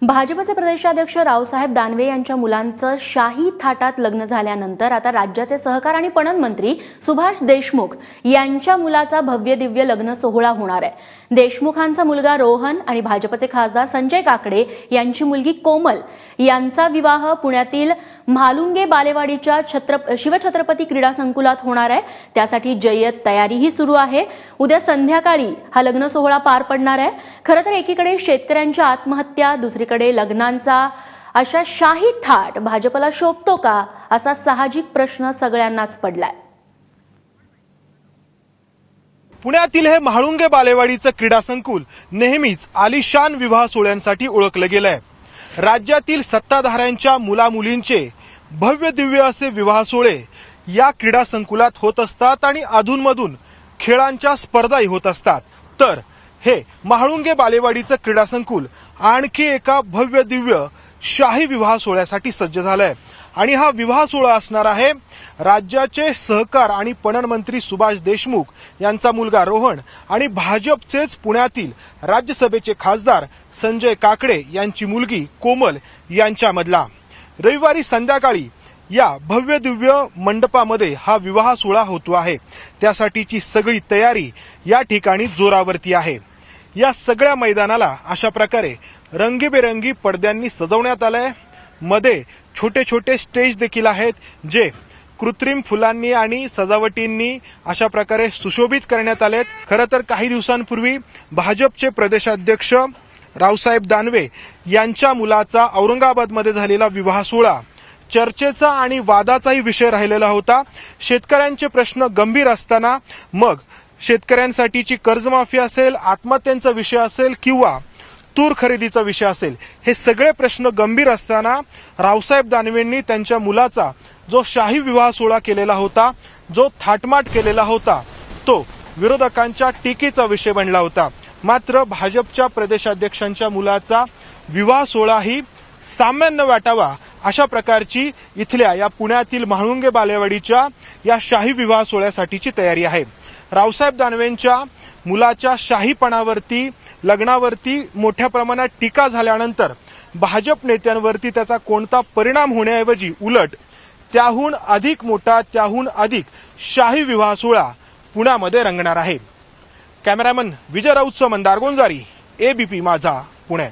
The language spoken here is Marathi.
भाजपचे प्रदेशाध्यक्ष रावसाहेब दानवे यांच्या मुलांचं शाही थाटात लग्न झाल्यानंतर आता राज्याचे सहकार आणि पणन मंत्री सुभाष देशमुख यांच्या मुलाचा भव्य दिव्य लग्न सोहळा होणार आहे। देशमुखांचा मुलगा रोहन आणि भाजपचे खासदार संजय काकडे यांची मुलगी कोमल यांचा विवाह पुण्यातील म्हालुंगे बालेवाडीच्या शिवछत्रपती क्रीडा संकुलात होणार आहे। त्यासाठी जय्यत तयारीही सुरू आहे। उद्या संध्याकाळी हा लग्न सोहळा पार पडणार आहे। खरं तर एकीकडे शेतकऱ्यांच्या आत्महत्या, दुसरीकडे लग्नांचा अशा शाही थाट भाजपला शोभतो का असा साहजिक प्रश्न सगळ्यांनाच पडलाय। पुण्यातील हे म्हाळुंगे बालेवाडीचं क्रीडा संकुल नेहमीच आलिशान विवाह सोहळ्यांसाठी ओळखलं गेलंय। राज्यातील सत्ताधाऱ्यांच्या मुलामुलींचे भव्य दिव्य असे विवाह सोहळे या क्रीडा संकुलात होत असतात आणि अधूनमधून खेळांच्या स्पर्धाही होत असतात। तर हे म्हाळुंगे बालेवाडीचं क्रीडा संकुल आणखी एका भव्य दिव्य शाही विवाह सोहळ्यासाठी सज्ज झालंय आणि हा विवाह सोहळा असणार आहे राज्याचे सहकार आणि पणन मंत्री सुभाष देशमुख यांचा मुलगा रोहन आणि भाजपचेच पुण्यातील राज्यसभेचे खासदार संजय काकडे यांची मुलगी कोमल यांच्यामधला। रविवारी संध्याकाळी या भव्य दिव्य मंडपामध्ये हा विवाह सोहळा होतो आहे। त्यासाठीची सगळी तयारी या ठिकाणी जोरावरती आहे। या सगळ्या मैदानाला अशा प्रकारे रंगीबेरंगी पडद्यांनी सजवण्यात आलंय। मध्ये छोटे छोटे स्टेज देखील आहेत जे कृत्रिम फुलांनी आणि सजावटींनी अशा प्रकारे सुशोभित करण्यात आलेत। खरं तर काही दिवसांपूर्वी भाजपचे प्रदेशाध्यक्ष रावसाहेब दानवे यांच्या मुलाचा औरंगाबादमध्ये झालेला विवाह सोहळा चर्चेचा आणि वादाचाही विषय राहिलेला होता। शेतकऱ्यांचे प्रश्न गंभीर असताना मग शेतकऱ्यांसाठीची कर्जमाफी असेल, आत्महत्यांचा विषय असेल किंवा तूर खरेदीचा विषय असेल, हे सगळे प्रश्न गंभीर असताना रावसाहेब दानवेंनी त्यांच्या मुलाचा जो शाही विवाह सोहळा केलेला होता, जो थाटमाट केलेला होता, तो विरोधकांच्या टीकेचा विषय बनला होता। मात्र भाजपच्या प्रदेशाध्यक्षांच्या मुलाचा विवाह सोहळाही सामान्य वाटावा अशा प्रकारची इथल्या या पुण्यातील म्हाळुंगे बालेवाडीच्या या शाही विवाह सोहळ्यासाठीची तयारी आहे। रावसाहेब दानवेंच्या मुलाच्या शाहीपणावरती, लग्नावरती मोठ्या प्रमाणात टीका झाल्यानंतर भाजप नेत्यांवरती त्याचा कोणता परिणाम होण्याऐवजी उलट त्याहून अधिक मोठा, त्याहून अधिक शाही विवाह सोहळा पुण्यामध्ये रंगणार आहे। कॅमेरामन विजय राऊतसह मंदार गोंजारी, ABP माझा, पुणे।